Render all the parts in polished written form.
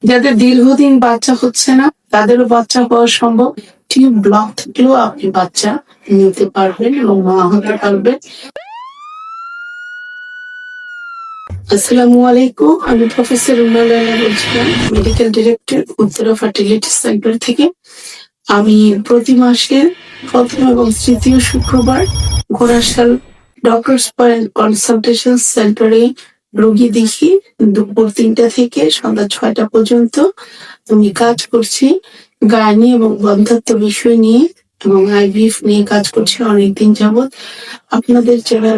যাদের দীর্ঘদিন বাচ্চা হচ্ছে না তাদেরও বাচ্চা হওয়া সম্ভব। টিউব ব্লক থাকলেও আপনি বাচ্চা নিতে পারবেন এবং মা হতে পারবেন। আসসালামু আলাইকুম, আমি প্রফেসর রুনা লায়লা বলছিলাম, medical director Uttara fertility centre থেকে। আমি প্রতি মাসের প্রথম এবং তৃতীয় শুক্রবার ঘোড়াশাল ডক্টরস পয়েন্ট কনসালটেশন সেন্টারে রোগী দেখি। দুপুর 3টা থেকে সন্ধ্যা 6টা পর্যন্ত আমি কাজ করছি গাইনি এবং বন্ধ্যাত্ব বিষয় নিয়ে এবং আইভিএফ নিয়ে কাজ করছি অনেকদিন যাবত। আপনাদের যারা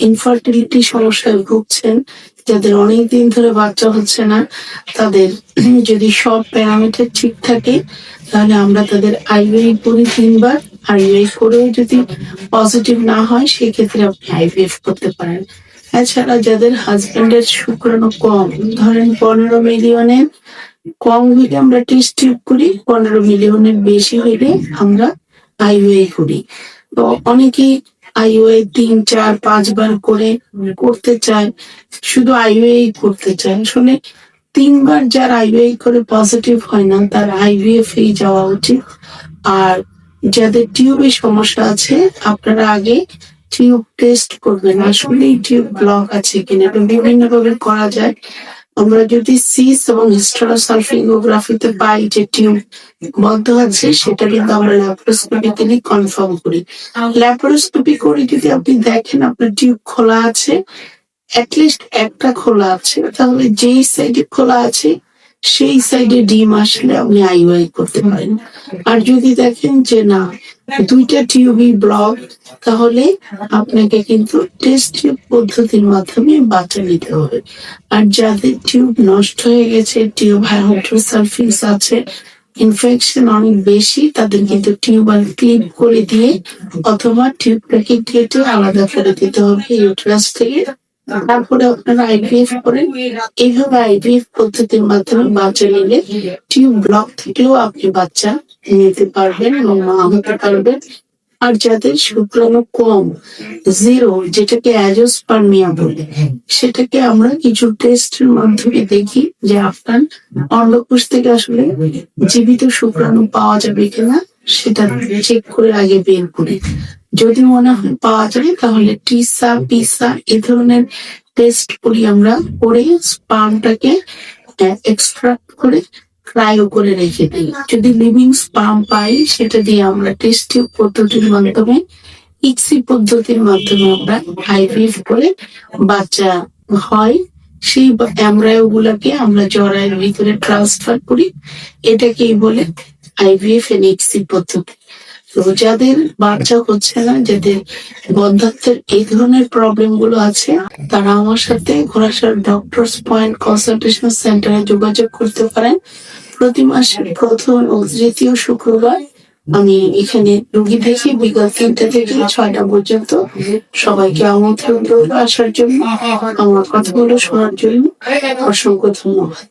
ইনফার্টিলিটি সমস্যায় ভুগছেন, যাদের অনেকদিন ধরে বাচ্চা হচ্ছে না, তাদের যদি সব প্যারামিটার ঠিক থাকে তাহলে আমরা তাদের আইভিএফ করি 3 বার। আইভিএফ করেও যদি পজিটিভ না হয় সেক্ষেত্রে আপনি আইভিএফ করতে পারেন। এছাড়া যাদের হাজবেন্ডের শুক্রাণু কম, ধরেন 15 মিলিয়নের কম হইলে আমরা টেস্ট টিউব করি, 15 মিলিয়নের বেশি হইলে আমরা আইওএ করি। তো অনেকেই আইওএ 3, 4, 5 বার করে করতে চায়, শুধু আইওএ করতে চায়। আসলে 3 বার যার আইওএ করে পজিটিভ হয় না তার আইভিএফ এই যাওয়া উচিত। আর যাদের টিউবের সমস্যা আছে আপনারা আগে টিউব টেস্ট করবেন, আসলে টিউব ব্লক আছে কিনা। এটা বিভিন্ন ভাবে করা যায়। আমরা যদি সিস এবং হিস্টেরোসালফিঙ্গোগ্রাফিতে পাই যে টিউব বন্ধ আছে, সেটা কিন্তু আমরা ল্যাপারোস্কোপিক্যালি কনফার্ম করি। ল্যাপারোস্কোপি করে যদি আপনি দেখেন আপনার টিউব খোলা আছে, অ্যাটলিস্ট একটা খোলা আছে, তাহলে যেই সাইডে খোলা আছে সেই সাইডে ডিম আসলে আপনি আইওআই করতে পারেন। আর যদি দেখেন যে না 2টা টিউবই ব্লক, তাহলে আপনাকে কিন্তু টেস্ট টিউব পদ্ধতির মাধ্যমে বাচ্চা নিতে হবে। আর যাদের টিউব নষ্ট হয়ে গেছে, টিউব হাইড্রোসালফিক্স আছে, ইনফেকশন অনেক বেশি, তাদের কিন্তু টিউবাল ক্লিপ করে দিয়ে অথবা টিউবটাকে কেটে আলাদা করে দিতে হবে ইউটেরাস থেকে। তারপরে আপনারা আইভিএফ করেন। এইভাবে আইভিএফ পদ্ধতির মাধ্যমে বাচ্চা নিলে টিউব ব্লক থেকেও আপনি বাচ্চা নিতে পারবেন এবং মা হতে পারবেন। আর যাদের শুক্রাণু কম, 0, যেটাকে অ্যাজোস্পার্মিয়া বলে, সেটাকে আমরা কিছু টেস্টের মাধ্যমে দেখি যে আপনার অন্ডকোষ থেকে আসলে জীবিত শুক্রাণু পাওয়া যাবে কিনা, সেটা চেক করে আগে বের করি। যদি মনে হয় পাওয়া যায় তাহলে টিসা, পিসা এ ধরনের টেস্ট করি আমরা, করে স্পার্মটাকে এক্সট্রাক্ট করে ক্রায়ো করে রেখে দিই। যদি লিভিং স্পার্ম পাই সেটা দিয়ে আমরা টেস্ট টিউব পদ্ধতির মাধ্যমে, ইক্সি পদ্ধতির মাধ্যমে আমরা আইভিএফ করে বাচ্চা হয়। সেই এমব্রায়ো গুলাকে আমরা জরায়ের ভিতরে ট্রান্সফার করি, এটাকেই বলে আইভিএফ এন্ড ইক্সি পদ্ধতি। তো যাদের বাচ্চা হচ্ছে না, যাদের বন্ধ্যাত্বের এই ধরনের প্রবলেম গুলো আছে, তারা আমার সাথে ঘোড়াশাল ডক্টরস পয়েন্ট কনসালটেশন সেন্টারে যোগাযোগ করতে পারেন। প্রতি মাসের প্রথম ও তৃতীয় শুক্রবার আমি এখানে রোগী দেখি বিকাল 3টা থেকে 6টা পর্যন্ত। সবাইকে আমন্ত্রণ করবো আসার জন্য, আমার কথাগুলো শোনার জন্য। অসংখ্য ধন্যবাদ।